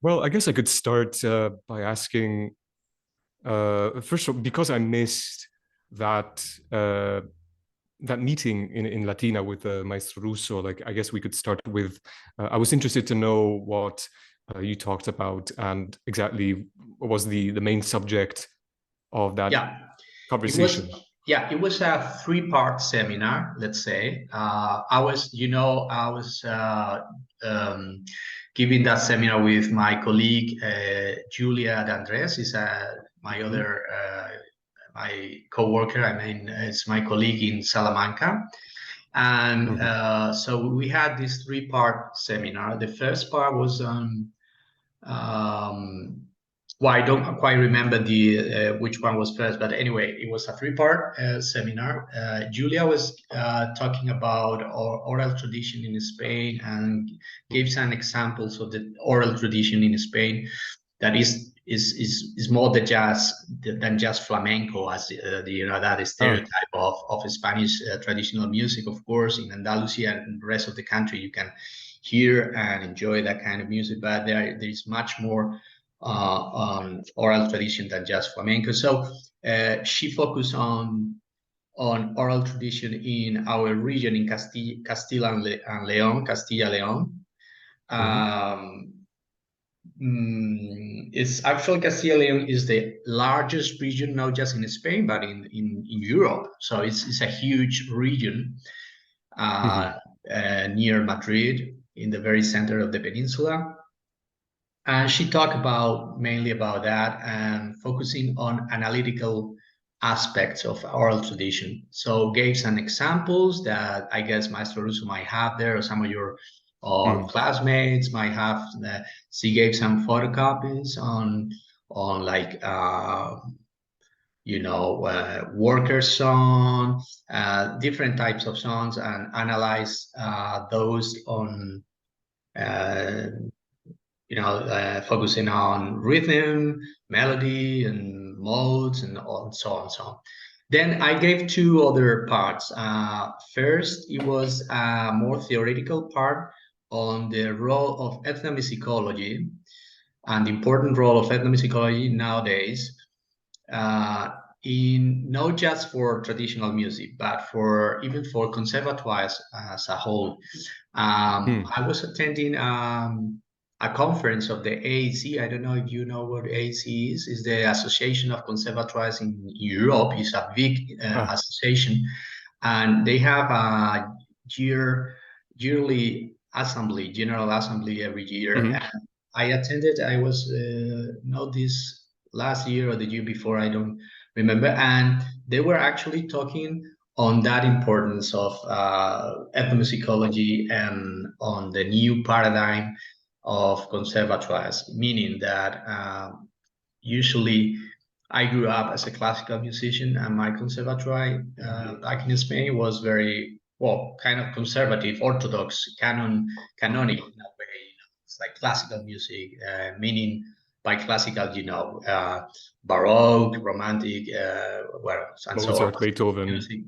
Well, I guess I could start by asking, first of all, because I missed that that meeting in Latina with Maestro Russo. Like, I guess we could start with. I was interested to know what you talked about and exactly what was the main subject of that Yeah, it was. conversation. Yeah, it was a three-part seminar. Let's say I was giving that seminar with my colleague Julia D'Andres. Is my Hmm. other my co-worker. I mean, it's my colleague in Salamanca. And Hmm. so we had this three-part seminar. The first part was on um, well, I don't quite remember the which one was first, but anyway, it was a three-part seminar. Julia was talking about oral tradition in Spain and gave some examples of the oral tradition in Spain that is more than just flamenco, as that Ah. stereotype of Spanish traditional music. Of course, in Andalusia and the rest of the country, you can hear and enjoy that kind of music, but there is much more on oral tradition than just flamenco. So she focused on oral tradition in our region in Castilla and Leon, Castilla Leon. Hmm. Um, it's actually Castilla Leon is the largest region, not just in Spain, but in Europe. So it's a huge region uh, Hmm. near Madrid, in the very center of the peninsula. And she talked about mainly about that and focusing on analytical aspects of oral tradition. So gave some examples that I guess Maestro Russo might have there, or some of your Hmm. classmates might have. She gave some photocopies on like worker song, different types of songs, and analyze those on uh, focusing on rhythm, melody, and modes, and so on and so on. Then I gave two other parts. First, it was a more theoretical part on the role of ethnomusicology and the important role of ethnomusicology nowadays, uh, in not just for traditional music, but for even for conservatoires as a whole. Hmm. I was attending a conference of the AAC. I don't know if you know what AAC is. It's the Association of Conservatoires in Europe. It's a big Ah. association, and they have a yearly assembly, general assembly every year. Hmm. And I attended. I was not this last year or the year before. I don't remember. And they were actually talking on that importance of ethnomusicology and on the new paradigm of conservatoires, meaning that usually I grew up as a classical musician, and my conservatoire back in Spain was very well, kind of conservative, orthodox, canonic in a way. It's like classical music, meaning by classical, Baroque, Romantic, and so on. Mozart, Beethoven. Music,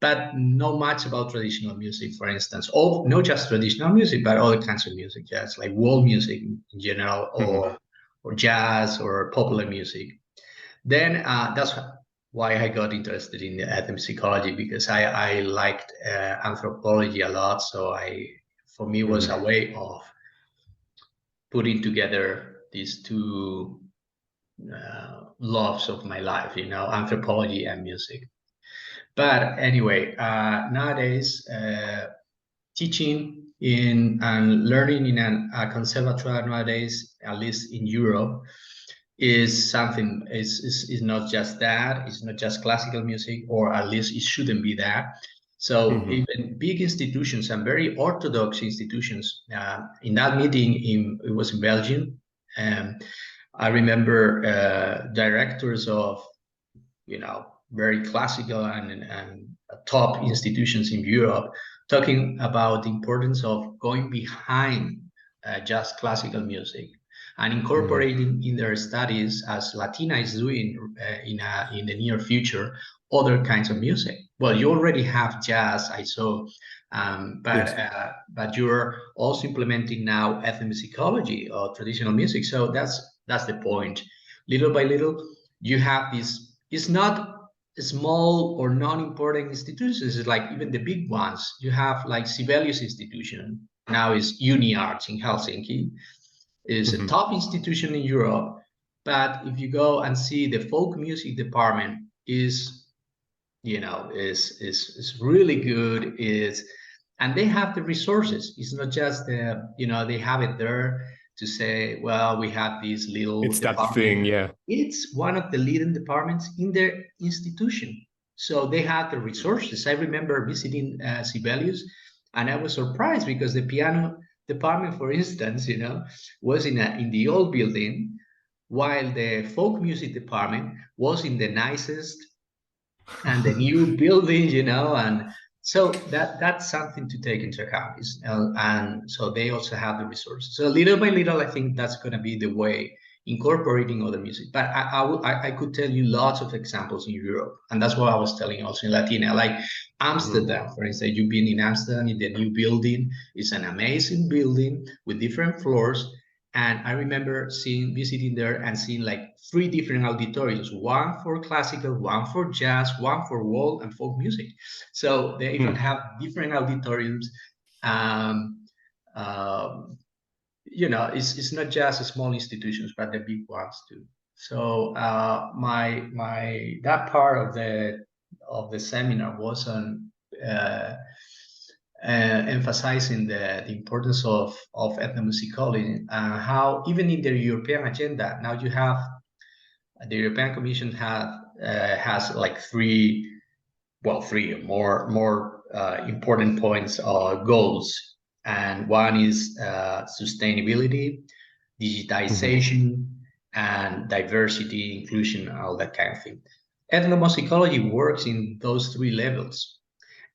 but not much about traditional music, for instance. Or not just traditional music, but other kinds of music, just like world music in general, Hmm. or jazz or popular music. Then that's why I got interested in the ethnomusicology, because I liked anthropology a lot. So for me, it was a Hmm. way of putting together these two loves of my life, anthropology and music. But anyway, nowadays, teaching in and learning in a conservatoire nowadays, at least in Europe, is something is not just that. It's not just classical music, or at least it shouldn't be that. So Hmm. even big institutions and very orthodox institutions. In that meeting, it was in Belgium, and I remember directors of very classical and top institutions in Europe talking about the importance of going behind just classical music and Hmm. incorporating in their studies, as Latina is doing in the near future, other kinds of music. Well, you already have jazz. I saw But you're also implementing now ethnomusicology or traditional music. So that's the point. Little by little, you have this. It's not small or non-important institutions. It's like even the big ones. You have like Sibelius Institution now is UniArts in Helsinki. Is a top institution in Europe. But if you go and see the folk music department is is really good. And they have the resources. It's not just they have it there to say, well, we have this little It's that department. thing, yeah. It's one of the leading departments in their institution, so they have the resources. I remember visiting Sibelius, and I was surprised because the piano department, for instance, was in the old building, while the folk music department was in the nicest and the new building, and so that's something to take into account. And so they also have the resources. So little by little, I think that's going to be the way, incorporating other music. But I could tell you lots of examples in Europe, and that's what I was telling also in Latina, like Amsterdam, for instance. You've been in Amsterdam in the new building. It's an amazing building with different floors. And I remember visiting there and seeing like 3 different auditoriums, one for classical, one for jazz, one for world and folk music. So they even have different auditoriums. Um, it's not just small institutions, but the big ones too. So that part of the seminar was on emphasizing the importance of ethnomusicology, and how even in the European agenda now you have the European Commission has like three more important points or goals, and one is sustainability, digitization, and diversity, inclusion, all that kind of thing. Ethnomusicology works in those 3 levels.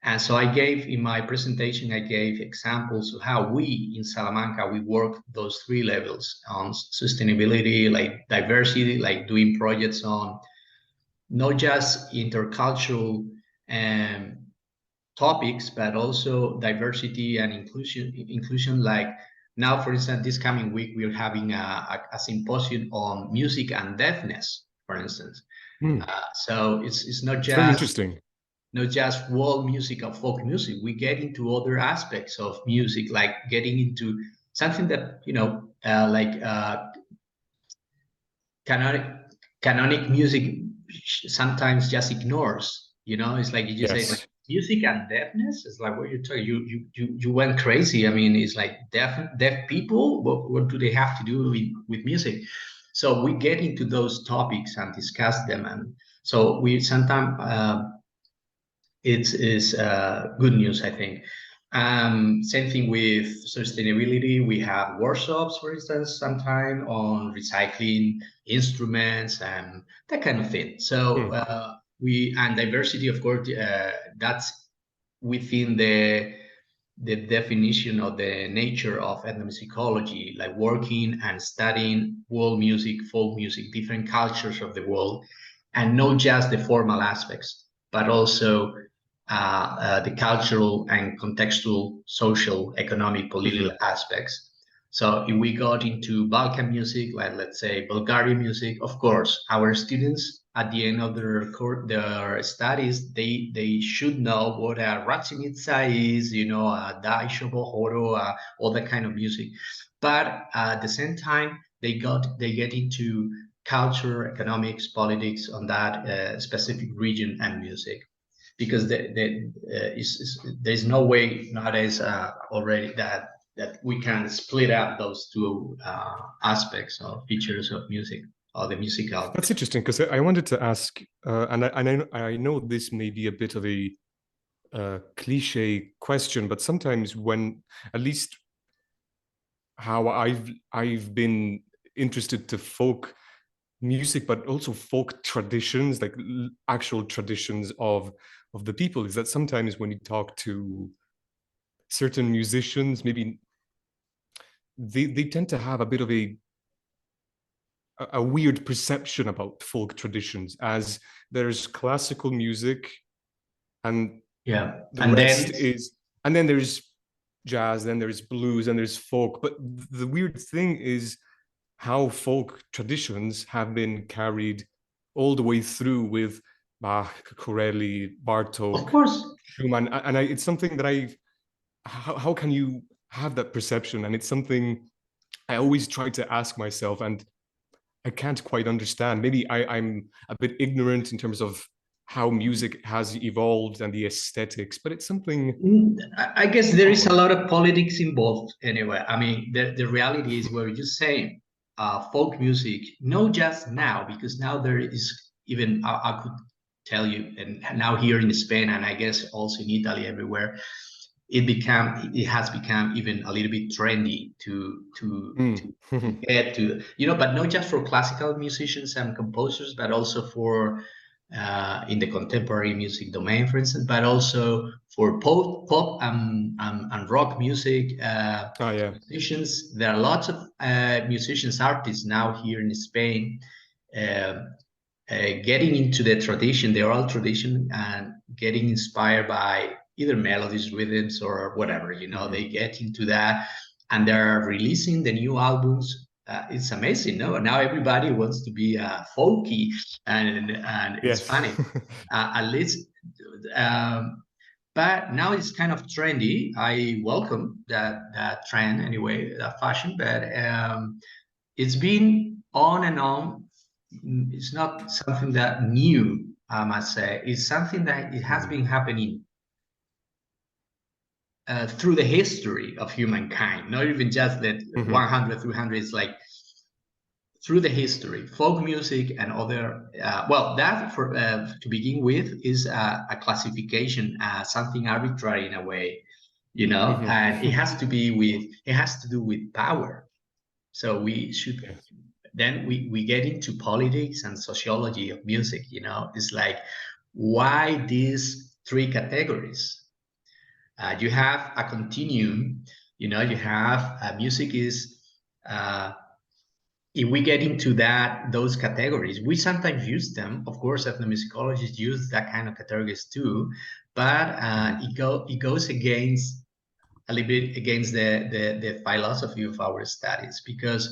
And so in my presentation, I gave examples of how we in Salamanca, we work those 3 levels on sustainability, like diversity, like doing projects on not just intercultural topics, but also diversity and inclusion. Like now, for instance, this coming week, we're having a symposium on music and deafness, for instance. So it's not It's very just interesting. not just world music or folk music. We get into other aspects of music, like getting into something that canonic music sometimes just ignores. It's like you just say like Yes. music and deafness. It's like, what you're talking. You went crazy. I mean, it's like deaf people. What do they have to do with music? So we get into those topics and discuss them, and so we sometimes. It is good news, I think. Same thing with sustainability. We have workshops, for instance, sometime on recycling instruments and that kind of thing. So and diversity, of course, that's within the definition of the nature of ethnomusicology, like working and studying world music, folk music, different cultures of the world, and not just the formal aspects, but also the cultural and contextual, social, economic, political aspects. So if we got into Balkan music, like let's say Bulgarian music, of course, our students at the end of their studies, they should know what a Racimitsa is, a Daisho Bohoro, all that kind of music. But at the same time, they get into culture, economics, politics on that specific region and music, because there's no way nowadays already that we can split up those 2 aspects or features of music or the musical. That's interesting, because I wanted to ask, and I know this may be a bit of a cliche question, but sometimes when, at least how I've been interested to folk music, but also folk traditions, like actual traditions of the people, is that sometimes when you talk to certain musicians, maybe they tend to have a bit of a weird perception about folk traditions, as there's classical music and Yeah, the and rest then is and then there's jazz, then there's blues, and there's folk. But the weird thing is how folk traditions have been carried all the way through with Bach, Corelli, Of Bartok, course. Schumann, and it's something that how can you have that perception? And it's something I always try to ask myself, and I can't quite understand. Maybe I'm a bit ignorant in terms of how music has evolved and the aesthetics, but it's something I guess there is a common. lot of politics involved anyway. I mean, the reality is where you're saying folk music, not just now, because now there is even, I could tell you, and now here in Spain, and I guess also in Italy, everywhere, it has become even a little bit trendy Mm. to get to, but not just for classical musicians and composers, but also for in the contemporary music domain, for instance, but also for pop and rock music Ah, yeah. musicians. There are lots of musicians, artists now here in Spain uh, getting into the tradition, the oral tradition, and getting inspired by either melodies, rhythms, or whatever. Hmm. They get into that, and they're releasing the new albums. It's amazing, no? Now everybody wants to be folky, and it's Yes. funny. At least, um, but now it's kind of trendy. I welcome that trend anyway, that fashion. But it's been on and on. It's not something that new, I must say. It's something that it has Hmm. been happening through the history of humankind, not even just that Hmm. 100, 300. It's like through the history, folk music and other. Well, that for to begin with is a classification, something arbitrary in a way, and Hmm. it has to do with power. So we should Yes. then we get into politics and sociology of music. It's like, why these three categories? You have a continuum. You have music is uh, if we get into those categories, we sometimes use them. Of course, ethnomusicologists use that kind of categories too, but Hmm. it goes against a little bit against the philosophy of our studies, because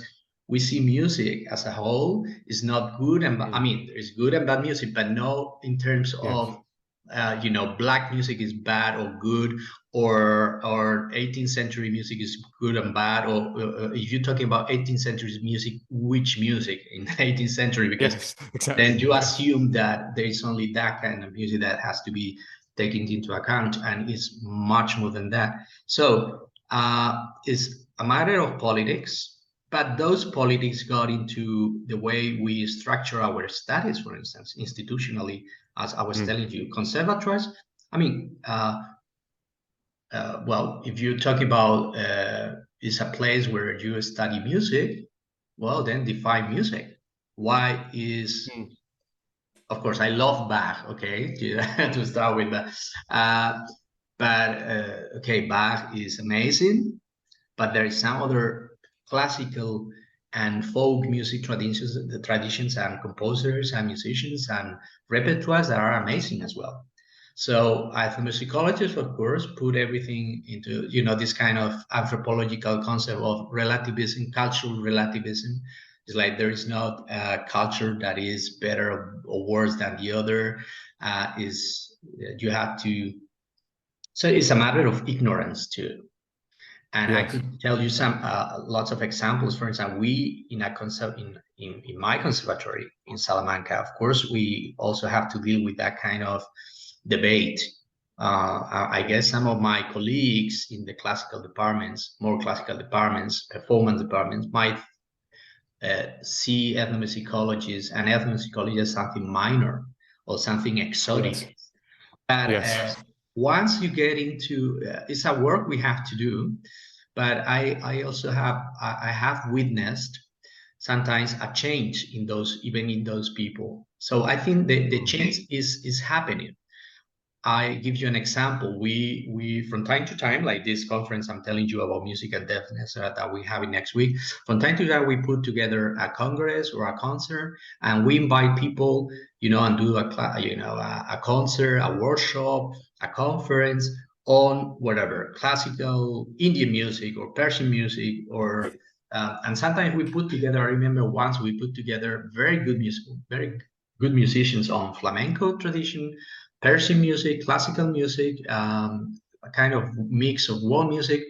we see music as a whole is not good and I Mm. mean there's good and bad music, but no in terms Yes. of black music is bad or good, or 18th century music is good and bad, or if you're talking about 18th century music, which music in the 18th century, because Yes. then Exactly. you assume that there is only that kind of music that has to be taken into account, and it's much more than that. So it's a matter of politics, but those politics got into the way we structure our studies, for instance, institutionally, as I was Mm. telling you, conservatories. I mean, well, if you're talking about is a place where you study music, well, then define music. Why is Mm. Of course, I love Bach, okay, to start with. Okay, Bach is amazing, but there is some other classical and folk music traditions, the traditions and composers and musicians and repertoires that are amazing as well. So ethnomusicologists, of course, put everything into, this kind of anthropological concept of relativism, cultural relativism. It's like there is not a culture that is better or worse than the other. Is You have to. So it's a matter of ignorance too. And I Yes. could tell you some lots of examples. For example, we in a concept in my conservatory in Salamanca, of course, we also have to deal with that kind of debate. I Mm. guess some of my colleagues in the classical departments, more classical departments, performance departments, might see ethnomusicologists and ethnomusicology as something minor or something Yes. exotic. But Yes. once you get into, it's a work we have to do. But I also I have witnessed sometimes a change in those, even in those people. So I think the Mm. change is happening. I give you an example. We from time to time, like this conference I'm telling you about music and deafness that we have next week. From time to time, we put together a congress or a concert, and we invite people, and do a concert, a workshop, a conference on whatever, classical Indian music or Persian music, or and sometimes we put together. I remember once we put together very good musicians on flamenco tradition, Persian music, classical music, a kind of mix of world music.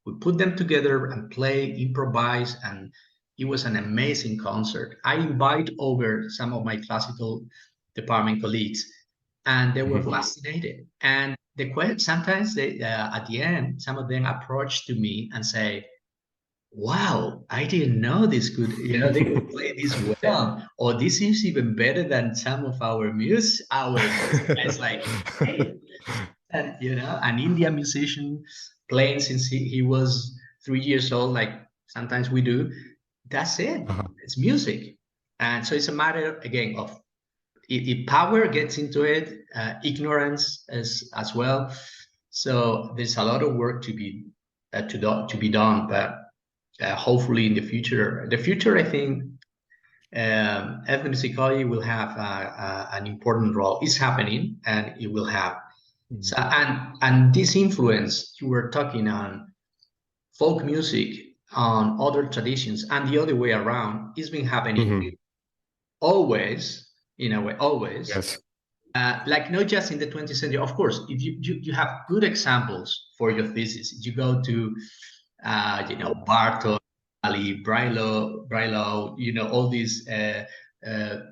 We put them together and play, improvise, and it was an amazing concert. I invite over some of my classical department colleagues, and they were fascinated. And sometimes they, at the end, some of them approach to me and say, "Wow, I didn't know this could, they could play this well, or this is even better than some of our music." It's like, hey, and an Indian musician playing since he was 3 years old, like sometimes we do. That's it. Uh-huh. It's music, and so it's a matter again of if power gets into it, ignorance as well. So there's a lot of work to be done, but hopefully in the future, I think ethnomusicology will have an important role. It's happening, and it will have. So and this influence you were talking on folk music, on other traditions, and the other way around, it's been happening Mhm. always, in a way, always. Yes. Like not just in the 20th century. Of course, if you have good examples for your thesis, you go to Bartok, Ali, Brylo, all these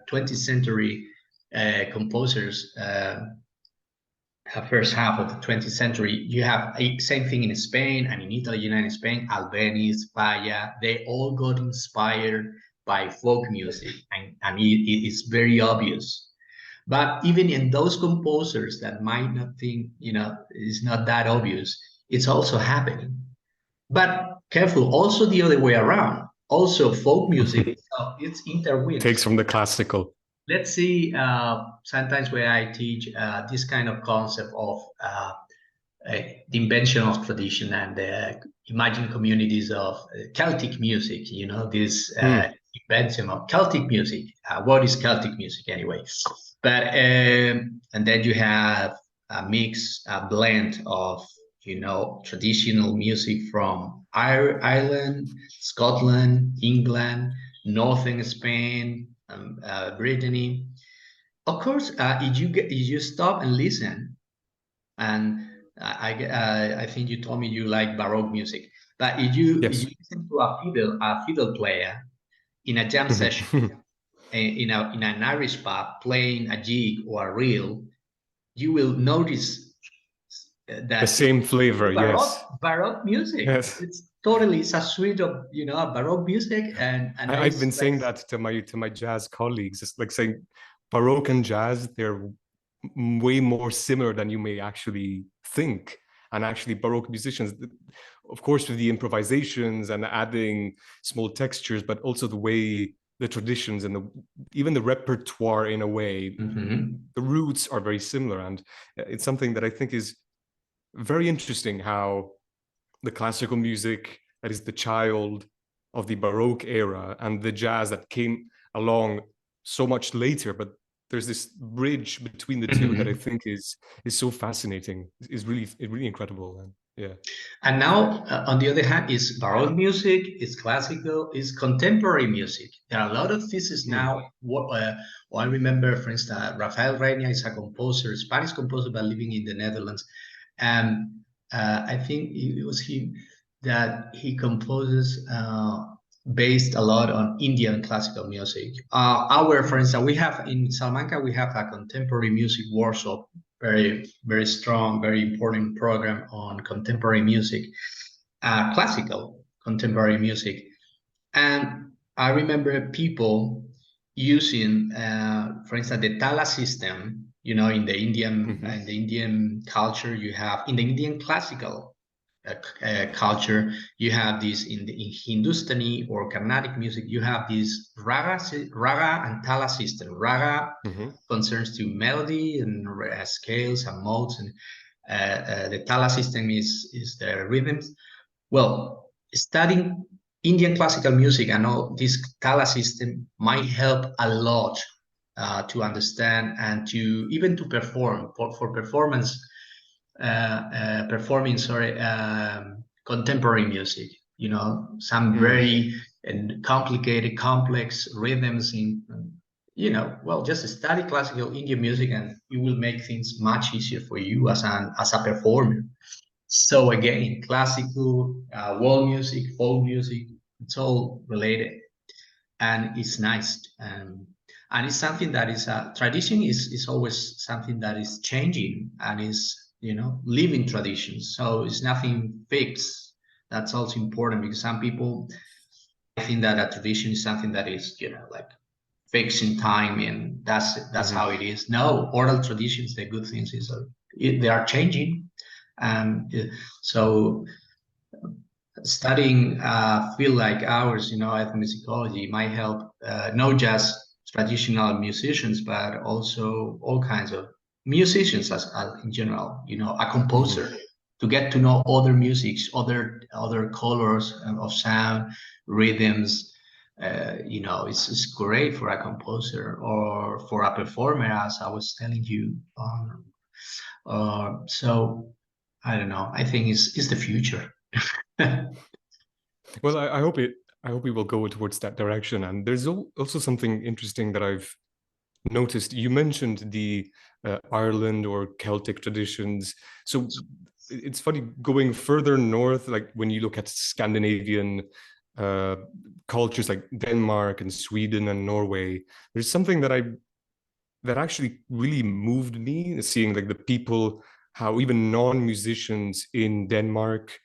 20th century composers, first half of the 20th century. You have same thing in Spain and in Italy, United Spain, Albeniz, Paya. They all got inspired by folk music, and it's very obvious. But even in those composers that might not think, it's not that obvious, it's also happening. But careful, also the other way around. Also, folk music, it's intertwined. Takes from the classical. Let's see, sometimes where I teach this kind of concept of the invention of tradition and imagine communities of Celtic music, this Mm. invention of Celtic music. What is Celtic music anyway? But and then you have a blend of traditional music from Ireland, Scotland, England, northern Spain, Brittany. Of course, if you stop and listen, and I think you told me you like Baroque music, but if Yes. you listen to a fiddle player in a jam session, in an Irish pub playing a jig or a reel, you will notice The that same flavor. Yes. Baroque music. Yes. It's a suite of Baroque music, and I've been it's like. saying that to my jazz colleagues. It's like saying Baroque and jazz, they're way more similar than you may actually think. And actually, Baroque musicians, of course, with the improvisations and adding small textures, but also the way the traditions and even the repertoire, in a way, the roots are very similar. And it's something that I think is very interesting, how the classical music that is the child of the Baroque era and the jazz that came along so much later, but there's this bridge between the two that I think is so fascinating, is really incredible. And yeah. And now, on the other hand, is Baroque music, is classical, is contemporary music. There are a lot of theses now. I remember, for instance, Rafael Reina is a composer, Spanish composer, but living in the Netherlands. And I think it was him that he composes based a lot on Indian classical music. For instance, we have in Salamanca, we have a contemporary music workshop, very, very strong, very important program on contemporary music, classical contemporary music. And I remember people using, for instance, the tala system. In the Indian culture, you have in the Indian classical culture, you have this in Hindustani or Carnatic music, you have this raga and tala system. Raga concerns to melody and scales and modes, and the tala system is the rhythms. Well, studying Indian classical music and all this tala system might help a lot to understand and to even to perform for performance performing, sorry, contemporary music. You know, some very and complicated, complex rhythms in. You know, well, just study classical Indian music, and it will make things much easier for you as a performer. So again, classical, world music, folk music, it's all related, and it's nice. And it's something that is tradition is always something that is changing and is, you know, living traditions. So it's nothing fixed. That's also important, because some people think that a tradition is something that is, you know, like fixed in time, and that's how it is. No, oral traditions, the good things is they are changing. And so studying a field like ours, you know, ethnomusicology, might help not just traditional musicians, but also all kinds of musicians as in general. You know, a composer, to get to know other musics, other colors of sound, rhythms. You know, it's great for a composer or for a performer, as I was telling you. So I don't know. I think it's the future. Well, I hope it. I hope we will go towards that direction. And there's also something interesting that I've noticed. You mentioned the Ireland or Celtic traditions. So it's funny going further north, like when you look at Scandinavian uh, cultures like Denmark and Sweden and Norway. There's something that actually really moved me, seeing like the people, how even non-musicians in Denmark,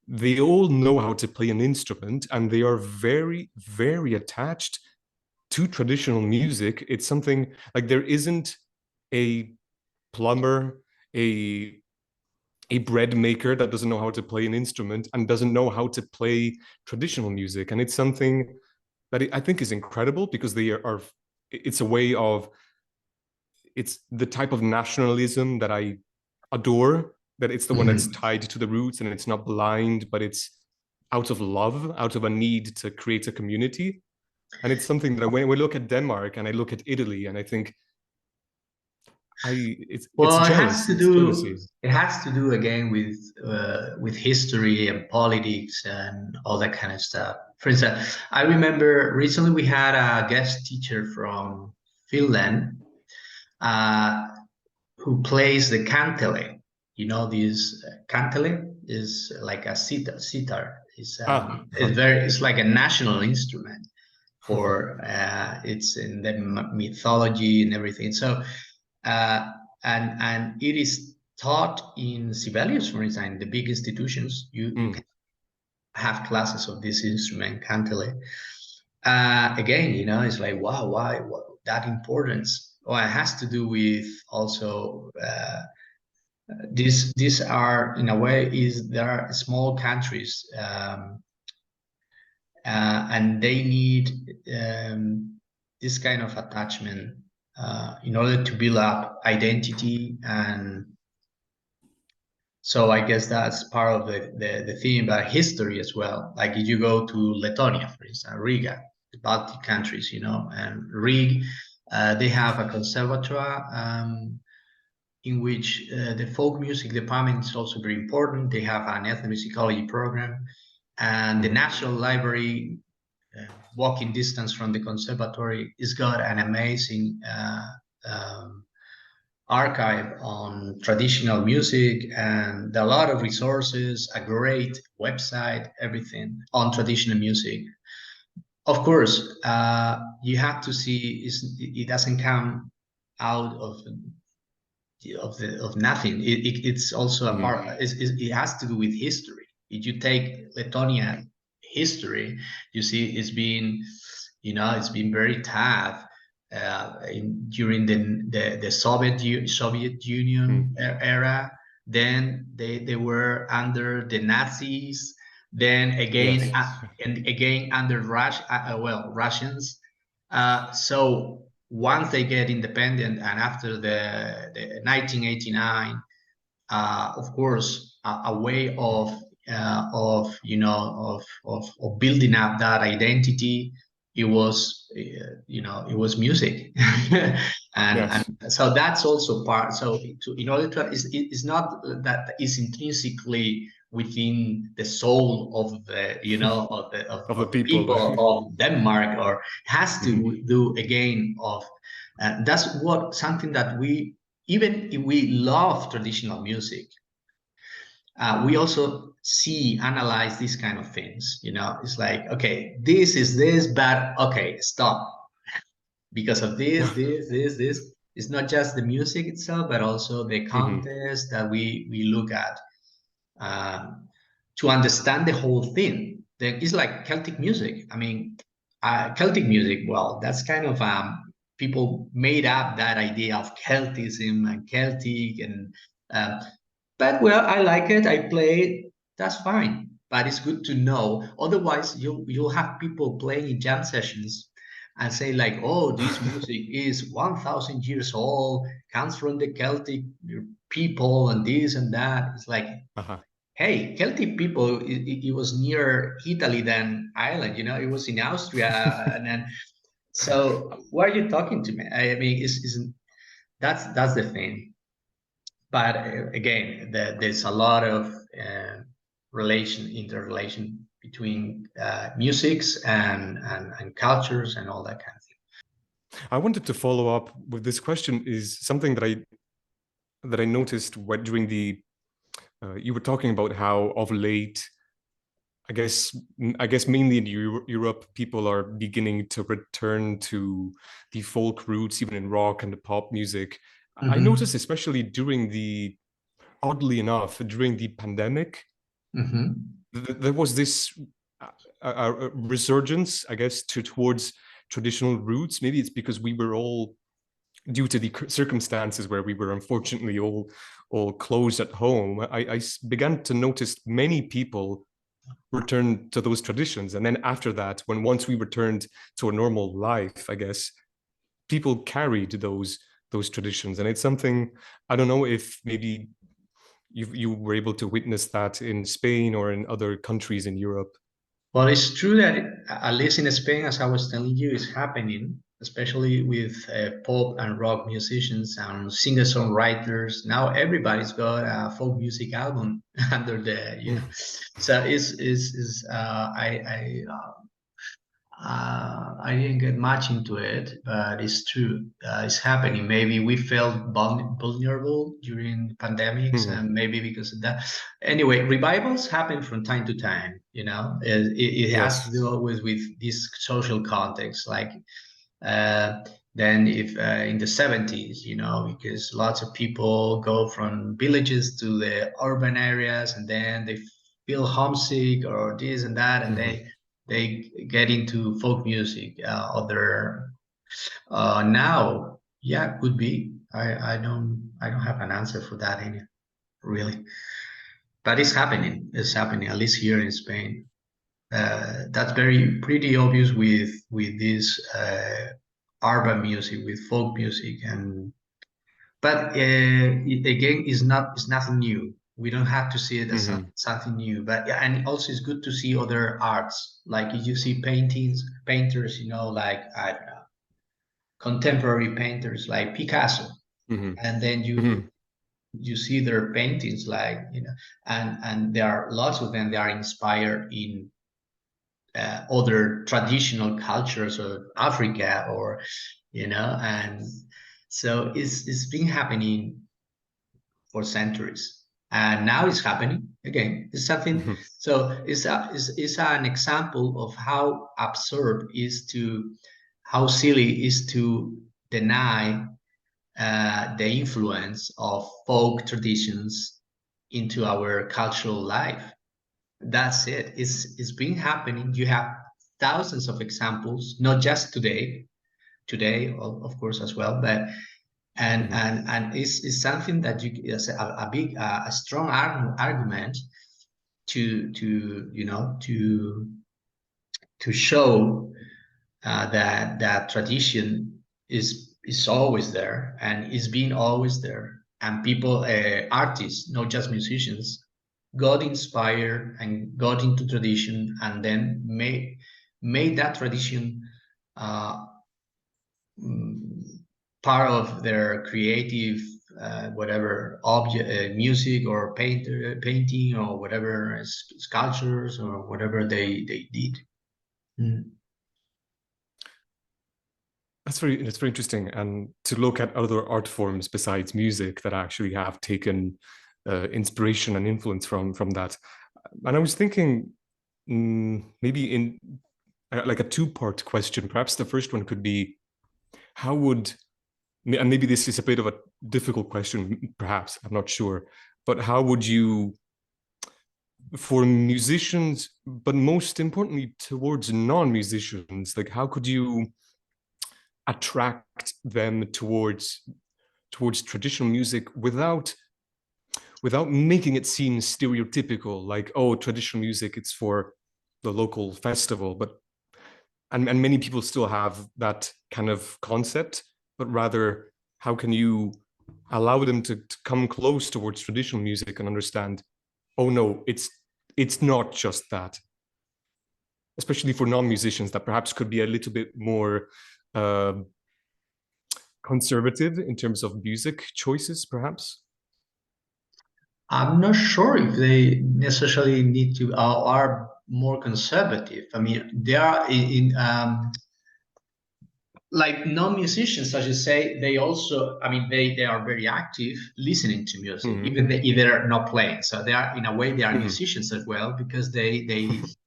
they all know how to play an instrument, and they are very, very attached to traditional music. It's something like there isn't a plumber, a a bread maker that doesn't know how to play an instrument and doesn't know how to play traditional music. And it's something that I think is incredible, because they are it's a way of, it's the type of nationalism that I adore, that it's the one that's tied to the roots, and it's not blind, but it's out of love, out of a need to create a community. And it's something that when we look at Denmark and I look at Italy, and I think it's Well, it has jealous, to it's do jealousy. it has to do again with history and politics and all that kind of stuff. For instance, I remember recently we had a guest teacher from Finland, uh, who plays the kantele. You know, this kantele is like a sitar. Ah. It's like a national instrument for it's in the mythology and everything. So uh, and it is taught in Sibelius, for instance, in the big institutions. You can have classes of this instrument, kantele. Again, you know, it's like, wow, why what, that importance? Well, it has to do with also these are in a way is there are small countries, and they need this kind of attachment in order to build up identity. And so I guess that's part of the theme about history as well. Like if you go to Lithuania, for instance, Riga, the Baltic countries, you know, and Riga, they have a conservatoire, in which the folk music department is also very important. They have an ethnomusicology program, and the National Library, walking distance from the conservatory, is got an amazing archive on traditional music, and a lot of resources, a great website, everything on traditional music. Of course, you have to see it doesn't come out of nothing. It's also a part. It has to do with history. If you take Lithuania history, you see it's been, you know, it's been very tough during the Soviet Union era. Then they were under the Nazis. Then again Yes. and again under Russians. So once they get independent, and after the 1989, of course, a way of you know of building up that identity it was it was music. and Yes. so that's also part. So in order to, it's not that is intrinsically within the soul of the Of the of the people. people of Denmark, or has Mhm. to do again of that's what something that we, even if we love traditional music, we also see, analyze these kind of things. It's like, okay, this is this, but okay, stop, because of this. It's not just the music itself, but also the Mhm. context that we look at, to understand the whole thing. It's like Celtic music. I mean, Celtic music, well, that's kind of people made up that idea of Celticism and Celtic, and um, but well, I like it. I play it. That's fine. But it's good to know. Otherwise, you'll have people playing in jam sessions and say like, "Oh, this music is 1,000 years old, comes from the Celtic people, and this and that." It's like, Uh-huh. hey, Celtic people. It was near Italy than Ireland. It was in Austria, and then. So, why are you talking to me? I mean, isn't that's the thing. But again, there's a lot of interrelation between musics and cultures and all that kind of thing. I wanted to follow up with this question is something that I noticed during the you were talking about how of late, I guess mainly in Europe, people are beginning to return to the folk roots, even in rock and the pop music. I Mm-hmm. noticed, especially oddly enough, during the pandemic, Mm-hmm. there was this resurgence, I guess, towards traditional roots. Maybe it's because we were all, due to the circumstances where we were unfortunately all closed at home. I began to notice many people return to those traditions, and then after that, once we returned to a normal life, I guess people carried those traditions, and it's something I don't know if maybe you were able to witness that in Spain or in other countries in Europe. Well, it's true that at least in Spain, as I was telling you, is happening, especially with pop and rock musicians and singer-songwriters. Now everybody's got a folk music album under the. So I didn't get much into it, but it's true. It's happening. Maybe we felt vulnerable during pandemics, Mhm. and maybe because of that. Anyway, revivals happen from time to time. It has to Yes. do always with this social context. Like uh, then, if in the 70s, because lots of people go from villages to the urban areas, and then they feel homesick or this and that, and Mhm. they get into folk music. Other now, yeah, could be. I don't have an answer for that really, but it's happening. It's happening at least here in Spain. That's very pretty obvious with this urban music, with folk music, and but again, it's nothing new. We don't have to see it as Mhm. something new. But yeah, and also it's good to see other arts, like if you see painters, like I don't know, contemporary painters like Picasso, Mhm. and then you Mhm. you see their paintings, like and there are lots of them. They are inspired in other traditional cultures of Africa, or and so it's been happening for centuries, and now it's happening again. It's something. Mhm. So it's an example of how absurd is to, how silly is to deny the influence of folk traditions into our cultural life. That's it. It's been happening. You have thousands of examples, not just today of course as well, but Mhm. and it's something that you is a big a strong argument to show that tradition is always there, and is being always there, and people, artists, not just musicians, got inspired and got into tradition, and then made that tradition part of their creative whatever object, music or painting or whatever, sculptures or whatever they did. Mm. That's very interesting. And to look at other art forms besides music that actually have taken inspiration and influence from that. And I was thinking maybe in like a two-part question. Perhaps the first one could be, how would, and maybe this is a bit of a difficult question, perhaps, I'm not sure, but how would you, for musicians, but most importantly towards non-musicians, like how could you attract them towards traditional music without making it seem stereotypical, like, oh, traditional music, it's for the local festival, but and many people still have that kind of concept, but rather, how can you allow them to come close towards traditional music and understand, oh no, it's not just that, especially for non-musicians that perhaps could be a little bit more uh, conservative in terms of music choices, perhaps. I'm not sure if they necessarily need to are more conservative. I mean, they are like non-musicians, as you say, they also, I mean, they are very active listening to music, Mm-hmm. even if they're not playing. So they are, in a way, they are Mm-hmm. musicians as well, because they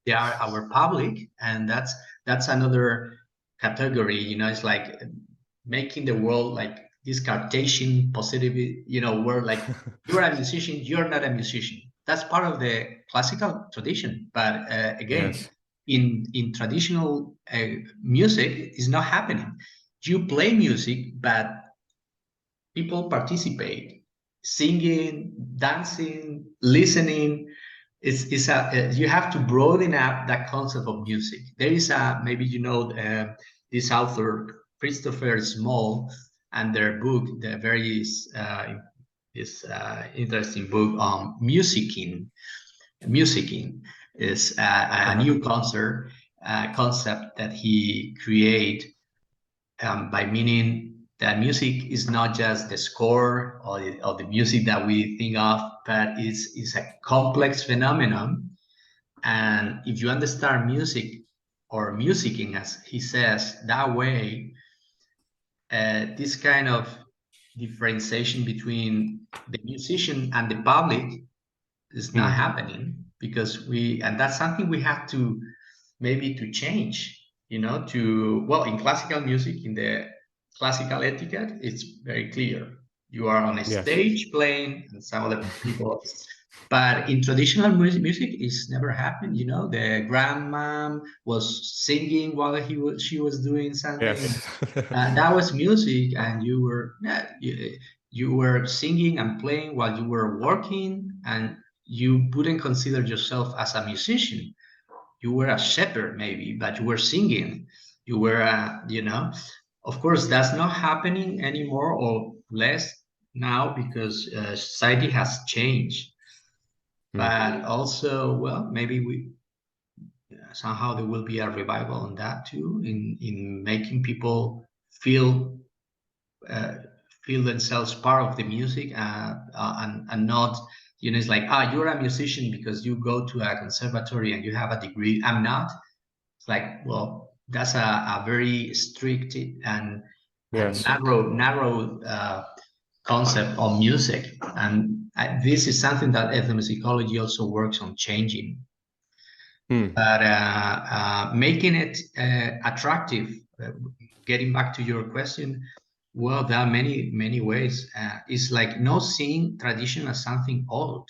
are our public, and that's another category. You know, it's like making the world like this Cartesian positive, you know, where like you're a musician, you're not a musician. That's part of the classical tradition, but again, Yes. in traditional music is not happening. You play music, but people participate, singing, dancing, listening. It's a you have to broaden up that concept of music. There is a, maybe you know, this author Christopher Small, and their book, the very this interesting book on musicking. Musicking is a Uh-huh. new concept that he created, by meaning that music is not just the score or the music that we think of, but it's a complex phenomenon. And if you understand music or musicking, as he says, that way, this kind of differentiation between the musician and the public is not Mm. happening, because and that's something we have to maybe to change, you know, to, well, in classical music, in the classical etiquette, it's very clear. You are on a Yes. stage playing and some other people, but in traditional music it's never happened. You know, the grandma was singing while she was doing something. Yes. That was music, and you were, yeah, you were singing and playing while you were working, and you wouldn't consider yourself as a musician. You were a shepherd maybe, but you were singing. You were, you know, of course, that's not happening anymore, or less now, because society has changed. Mm. But also, well, maybe we somehow there will be a revival on that too, in making people feel uh, feel themselves part of the music, and not, you know, it's like, ah, you're a musician because you go to a conservatory and you have a degree. I'm not. It's like, well, that's a very strict and Yes. narrow concept of music, and this is something that ethnomusicology also works on changing. Mm. But making it attractive, getting back to your question, well, there are many ways. It's like not seeing tradition as something old.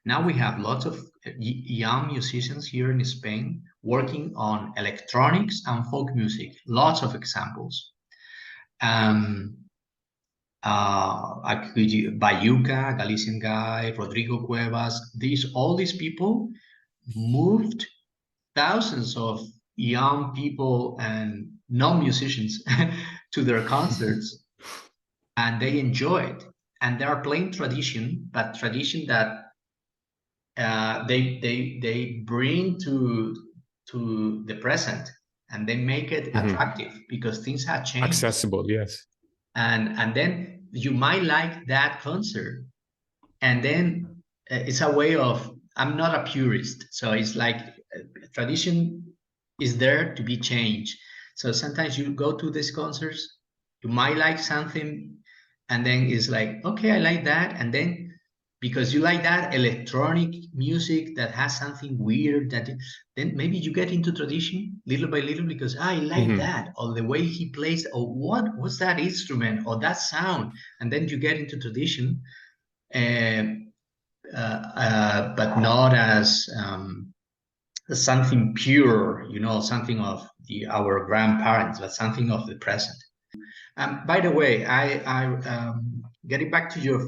Now we have lots of young musicians here in Spain working on electronics and folk music. Lots of examples. Um, Bayuca, Galician guy, Rodrigo Cuevas. All these people moved thousands of young people and non-musicians to their concerts, and they enjoy it. And they are playing tradition, but tradition that they bring to the present. and then make it attractive, because things have changed. Accessible, yes. And then you might like that concert, and then it's a way of, I'm not a purist, so it's like tradition is there to be changed. So sometimes you go to these concerts, you might like something, and then it's like, okay, I like that, and then because you like that electronic music that has something weird, that then maybe you get into tradition little by little, because I like that, or the way he plays, or what was that instrument or that sound, and then you get into tradition, but not as something pure, something of our grandparents, but something of the present. By the way, I getting back to your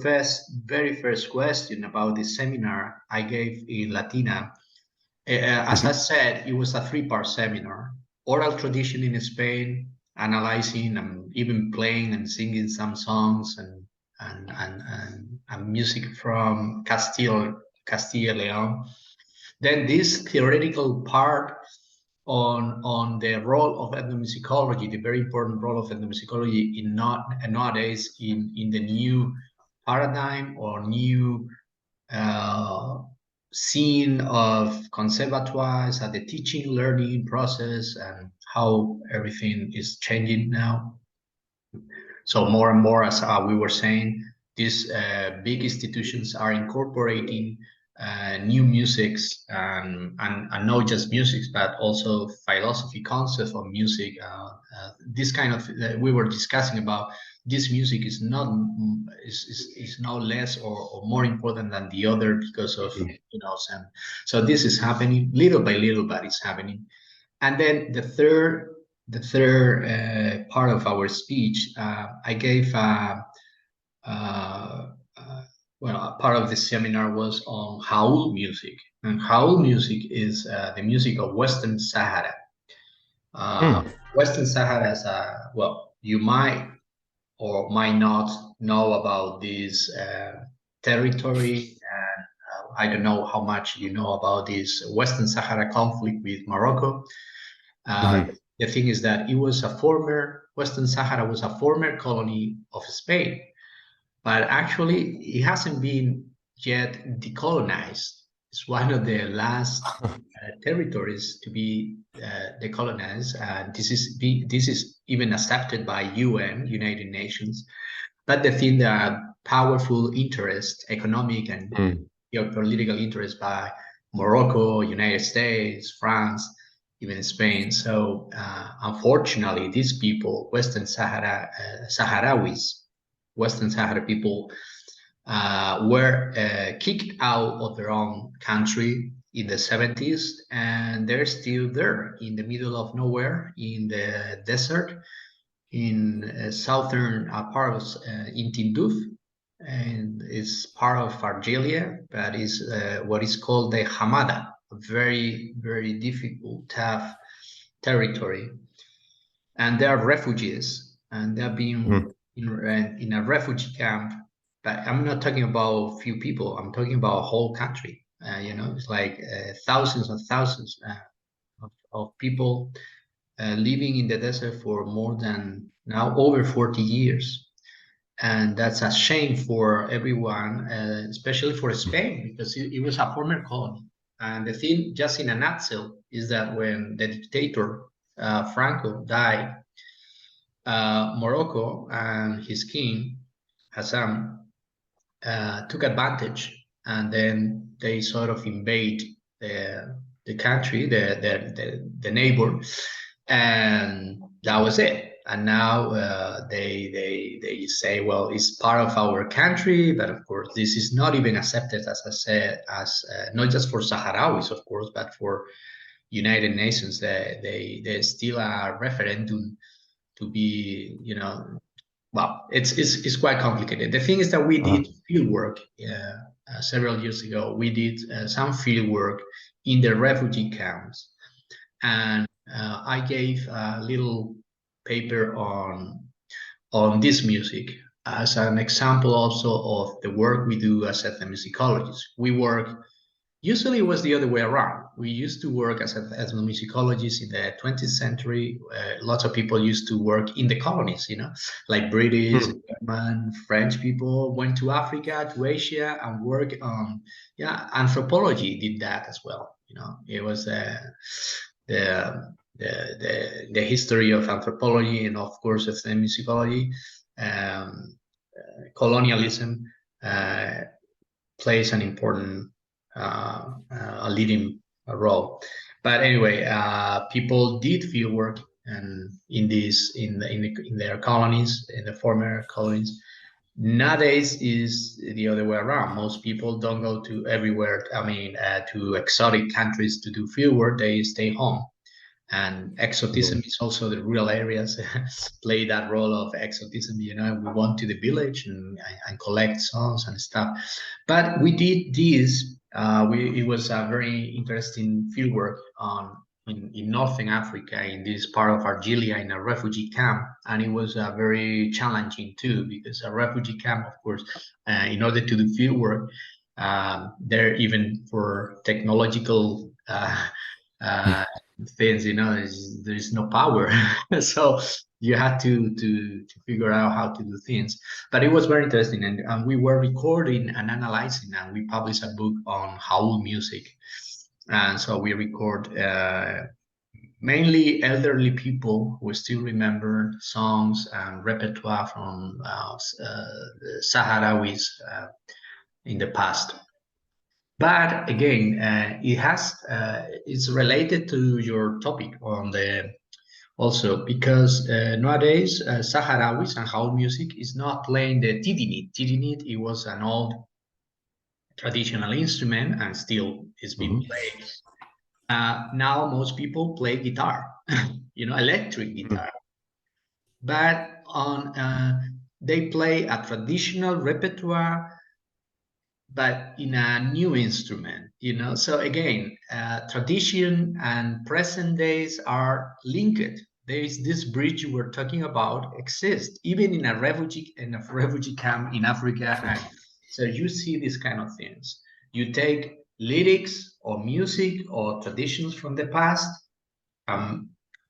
very first question about the seminar I gave in Latina. As I said, it was a three-part seminar: oral tradition in Spain, analyzing and even playing and singing some songs, and music from Castile Leon. Then this theoretical part on the role of ethnomusicology, the very important role of ethnomusicology nowadays in the new paradigm or new scene of conservatoires and the teaching learning process, and how everything is changing now. So more and more, as we were saying, these big institutions are incorporating new musics, and not just musics, but also philosophy concept of music. This kind of we were discussing about, this music is not less or more important than the other because of and so this is happening little by little, but it's happening. And then the third part of our speech, I gave a part of the seminar was on Haul music, and Haul music is the music of Western Sahara. Western Sahara is you might or might not know about this territory, and I don't know how much you know about this Western Sahara conflict with Morocco. The thing is that Western Sahara was a former colony of Spain, but actually it hasn't been yet decolonized. It's one of the last territories to be decolonized, and this is even accepted by UN, United Nations. But the thing that powerful interest, economic and geopolitical interest by Morocco, United States, France, even Spain. So unfortunately, these people, Sahrawis, Western Sahara people, were kicked out of their own country in the 70s, and they're still there in the middle of nowhere, in the desert, in southern part of in Tindouf, and it's part of Algeria, but is what is called the Hamada, a very, very difficult, tough territory. And they are refugees, and they're being in a refugee camp. But I'm not talking about a few people, I'm talking about a whole country. It's like thousands and thousands of people living in the desert for more than now over 40 years. And that's a shame for everyone, especially for Spain, because it was a former colony. And the thing, just in a nutshell, is that when the dictator Franco died, Morocco and his king Hassan took advantage, and then they sort of invade the country, the neighbor, and that was it. And now they say, well, it's part of our country, but of course this is not even accepted, as I said, as not just for Sahrawis, of course, but for United Nations. They still a referendum to be, well, it's quite complicated. The thing is that we did field work several years ago. We did some field work in the refugee camps, and I gave a little paper on this music as an example also of the work we do as ethnomusicologists. We work Usually it was the other way around. We used to work as ethnomusicologists in the 20th century. Lots of people used to work in the colonies, like British, Mm. German, French people went to Africa, to Asia, and work on, anthropology did that as well. It was the the history of anthropology and of course ethnomusicology. Um, Colonialism uh, plays an important a leading role. But anyway, people did field work and in their colonies, in the former colonies. Nowadays is the other way around. Most people don't go to everywhere. I mean, to exotic countries to do field work. They stay home. And exotism is also the rural areas play that role of exotism. We went to the village and collect songs and stuff. But we did this. It was a very interesting fieldwork in Northern Africa, in this part of Argelia, in a refugee camp, and it was very challenging too, because a refugee camp, of course, in order to do fieldwork, there even for technological uh, things, there's no power, so you had to figure out how to do things. But it was very interesting, and we were recording and analyzing, and we published a book on Howl music. And so we record mainly elderly people who still remember songs and repertoire from the Sahrawis in the past. But again, it's related to your topic on the also, because nowadays Sahrawis and house music is not playing the tidinit. Tidinit, it was an old traditional instrument and still is being Mhm. played. Now most people play guitar, electric guitar. But they play a traditional repertoire but in a new instrument, So again, tradition and present days are linked. There is this bridge we're talking about exists even in a refugee camp in Africa. And so you see these kind of things. You take lyrics or music or traditions from the past, um,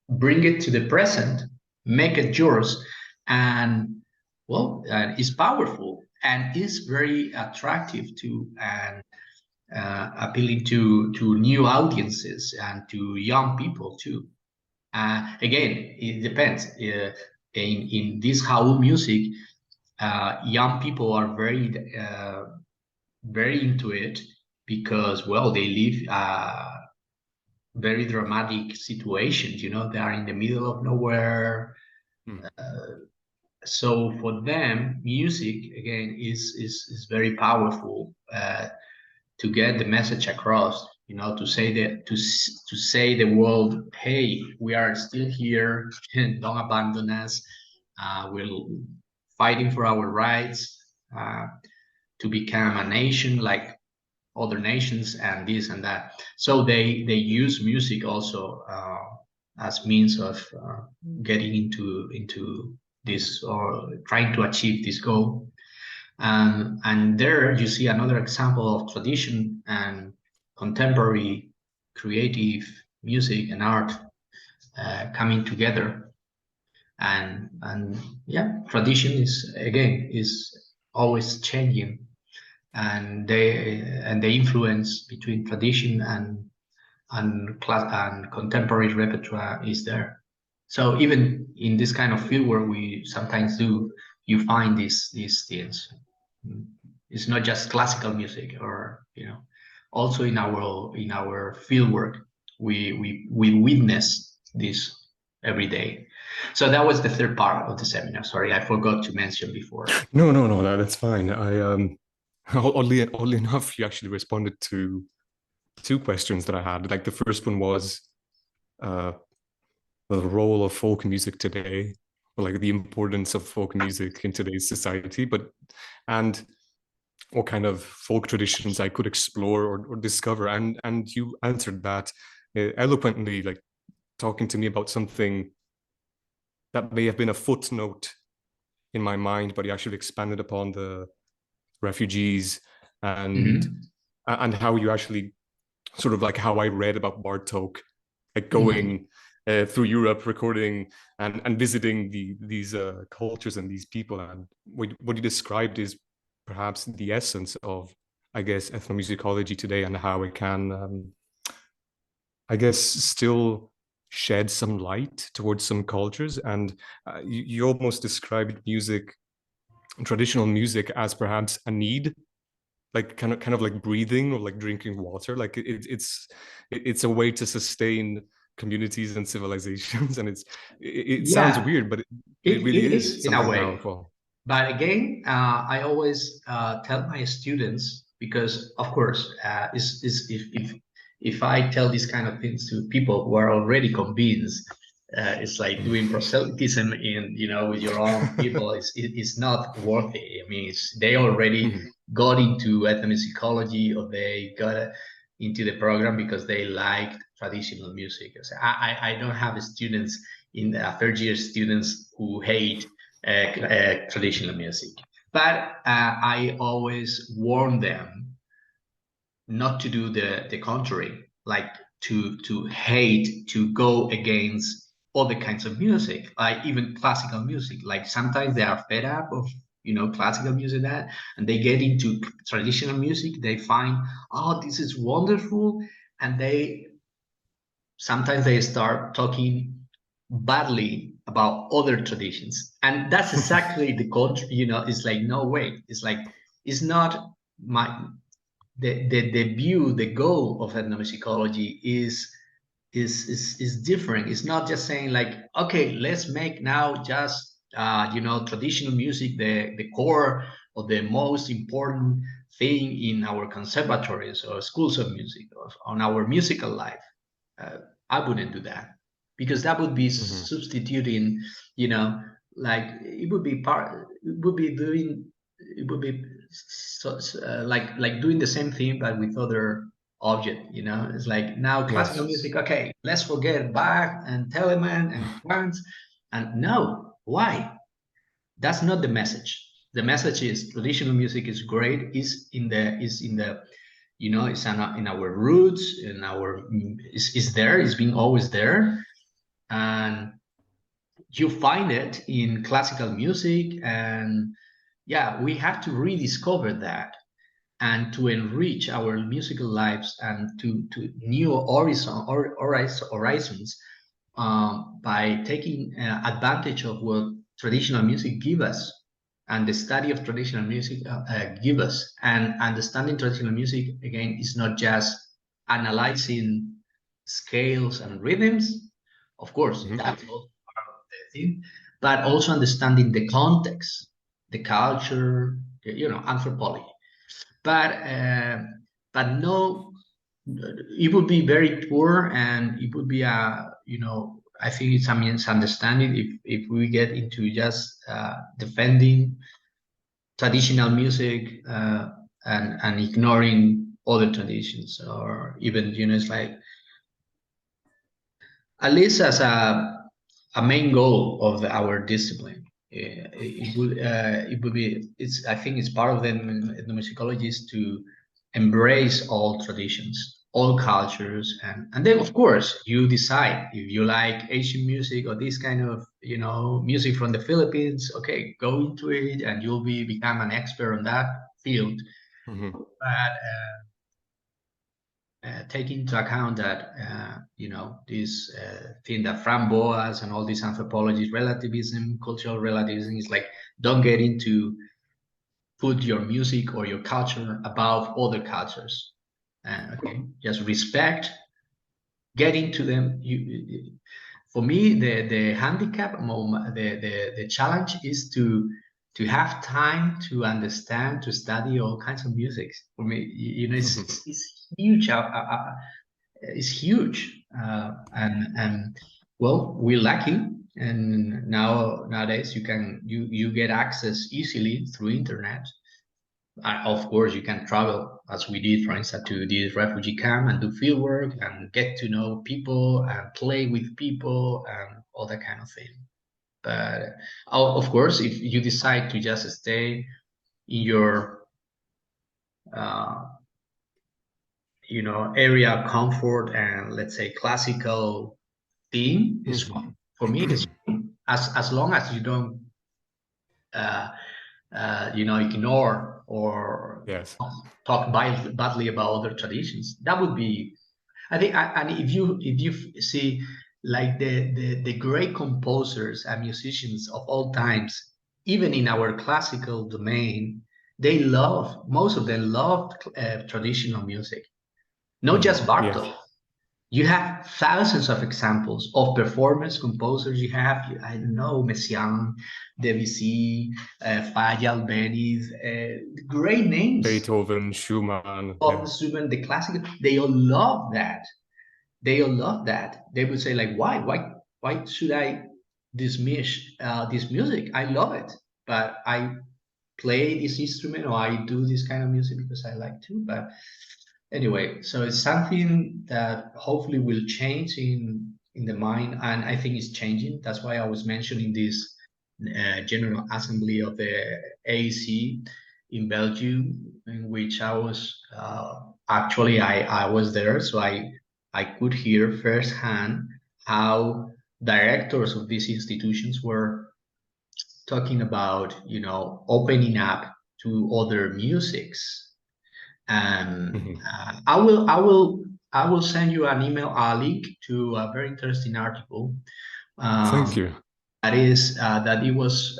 bring it to the present, make it yours, and well, it's powerful and is very attractive to and appealing to new audiences and to young people too. Again, it depends. In this house music, young people are very into it because well, they live very dramatic situations. They are in the middle of nowhere. Mm. So for them, music again is very powerful to get the message across. To say that to say the world, hey, we are still here, don't abandon us. We're fighting for our rights to become a nation like other nations and this and that. So they use music also as means of getting into this or trying to achieve this goal. And there you see another example of tradition and contemporary creative music and art coming together. And yeah, tradition is always changing, and the influence between tradition and contemporary repertoire is there. So even in this kind of field work we sometimes do, you find these things. It's not just classical music, or also in our field work we witness this every day. So that was the third part of the seminar. Sorry, I forgot to mention before. No, no, no, that's fine. Oddly enough, you actually responded to two questions that I had. Like the first one was uh, the role of folk music today, or like the importance of folk music in today's society, and what kind of folk traditions I could explore or discover. And you answered that eloquently, like talking to me about something that may have been a footnote in my mind, but you actually expanded upon the refugees and Mhm. and how you actually sort of like how I read about Bartok, like Mhm. going through Europe, recording and visiting these cultures and these people. And what you described is perhaps the essence of, I guess, ethnomusicology today, and how it can, I guess, still shed some light towards some cultures. And you almost described music, traditional music, as perhaps a need, like kind of like breathing or like drinking water. Like it's a way to sustain communities and civilizations. And it sounds Yeah, weird, but it really it is is in a something way. powerful. But again, I always tell my students, because of course, if I tell these kind of things to people who are already convinced, it's like doing proselytism in, with your own people. It's not worthy. I mean, they already Mhm. got into ethnomusicology, or they got into the program because they liked traditional music. So I don't have students in third year students who hate traditional music. But I always warn them not to do the contrary, like to hate, to go against other kinds of music, like even classical music. Like sometimes they are fed up of classical music, that, and they get into traditional music. They find, oh, this is wonderful, and sometimes they start talking badly about other traditions, and that's exactly the culture. It's like, no way. It's like, it's not my the view, the goal of ethnomusicology is different. It's not just saying like, okay, let's make now just traditional music the core or the most important thing in our conservatories or schools of music, or on our musical life. uh, I wouldn't do that, because that would be Mhm. substituting, you know, like it would be part, it would be doing, it would be like doing the same thing but with other object. It's like now classical Yes. music. Okay, let's forget Bach and Telemann and Quantz, and no, why? That's not the message. The message is traditional music is great. Is in the it's in our roots, in our is there. It's been always there, and you find it in classical music. And yeah, we have to rediscover that, and to enrich our musical lives, and to new horizons, by taking advantage of what traditional music give us, and the study of traditional music give us. And understanding traditional music, again, is not just analyzing scales and rhythms. Of course, Mhm. that's also part of the thing, but also understanding the context, the culture, anthropology. But uh, but no, it would be very poor, and it would be I think it's a misunderstanding if we get into just defending traditional music, and ignoring other traditions, or even it's like, at least as a main goal of our discipline. It would be, it's I think it's part of the ethnomusicologists to embrace all traditions, all cultures, and then of course you decide if you like Asian music or this kind of music from the Philippines. Okay, go into it, and you'll become an expert on that field. Mhm. But take into account that this thing that Framboas and all these anthropologies, relativism, cultural relativism, is like, don't get into put your music or your culture above other cultures. Okay, just respect, get into them. For me, the handicap moment, the challenge is to have time to understand, to study all kinds of music. For me, it's huge. Is huge, and well, we're lucky, and nowadays you get access easily through internet. Of course, you can travel as we did, for instance, to this refugee camp and do field work and get to know people and play with people and all that kind of thing. But of course, if you decide to just stay in your uh, area of comfort and, let's say, classical theme is fun. For me, it is fun. As long as you don't uh, ignore or Yes. talk badly about other traditions. That would be, I think. And if you see, like, the great composers and musicians of all times, even in our classical domain, most of them loved traditional music. Not just Yes. Bartok. You have thousands of examples of performers, composers. You have, I don't know, Messiaen, Debussy, Falla, Albeniz, great names Beethoven, Schumann. of Yeah. instrument, the classical. They all love that. They all love that. They would say, like, why should I dismiss this music? I love it, but I play this instrument or I do this kind of music because I like to. But anyway, so it's something that hopefully will change in the mind, and I think it's changing. That's why I was mentioning this General Assembly of the AAC in Belgium, in which I was actually I was there, so I could hear firsthand how directors of these institutions were talking about, opening up to other musics. And Mhm. I will send you an email, a link to a very interesting article. Thank Um, you. that it was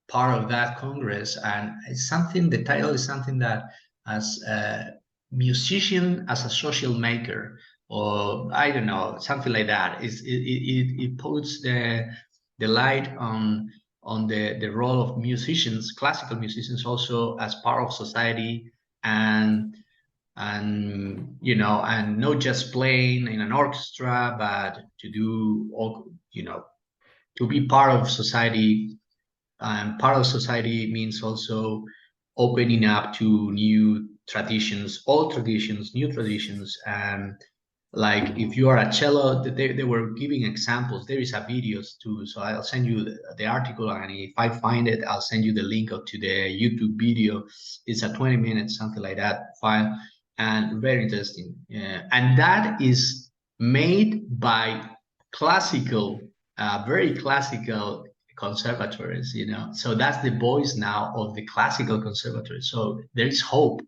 part of that congress, and it's something. The title is something that, as a musician, as a social maker, or I don't know, something like that. It puts the light on the role of musicians, classical musicians, also as part of society, and and not just playing in an orchestra, but to do all, to be part of society. And part of society means also opening up to new traditions, old traditions, new traditions. And like, if you are a cello, they were giving examples. There is a videos too, so I'll send you the article, and if I find it, I'll send you the link to the YouTube video. It's a 20 minutes, something like that, file, and very interesting. And that is made by classical, very classical conservatories, so that's the voice now of the classical conservatory. So there is hope.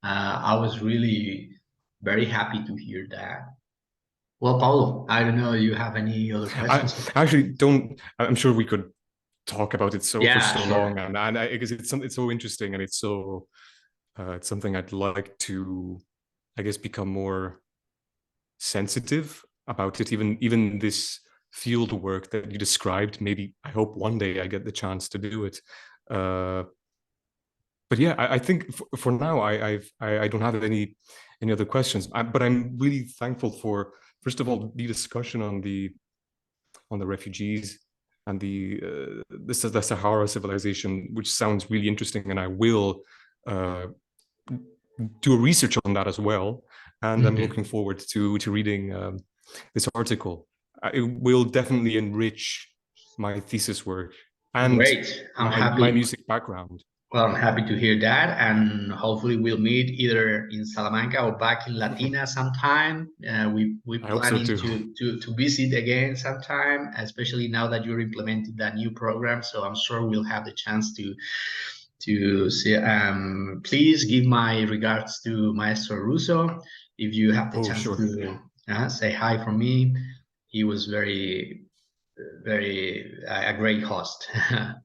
I was really very happy to hear that. Well, Paulo, I don't know, you have any other I questions? actually don't. I'm sure we could talk about it for Yeah, so sure. long, and because it's so interesting, and it's something I'd like to, I guess, become more sensitive about it. Even this field work that you described. Maybe I hope one day I get the chance to do it. Uh, but yeah, I think for now I don't have any other questions. But I'm really thankful for, first of all, the discussion on the refugees and the Sahara civilization, which sounds really interesting, and I will do a research on that as well. And I'm looking Mhm. forward to reading this article. It will definitely enrich my thesis work and Great. I'm my happy. music background. Well, I'm happy to hear that, and hopefully we'll meet either in Salamanca or back in Latina sometime. We're I hope so planning too. to visit again sometime, especially now that you're implementing that new program. So I'm sure we'll have the chance to see. Please give my regards to Maestro Russo. If you have the Oh, chance sure. to say hi from me, he was very a great host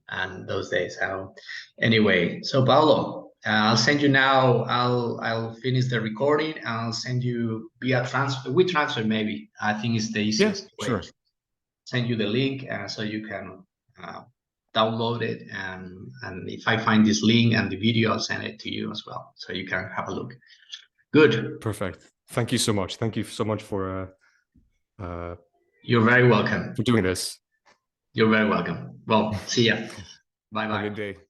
and those days. So anyway, so Paulo, I'll send you now. I'll finish the recording and I'll send you via transfer. We transfer, maybe. I think it's the Yeah, easiest way. sure. Send you the link so you can uh, download it, and if I find this link and the video, I'll send it to you as well, so you can have a look. Good. Perfect. Thank you so much. Thank you so much You're very welcome. for doing this. You're very welcome. Well, see ya. Bye Have a bye. good day.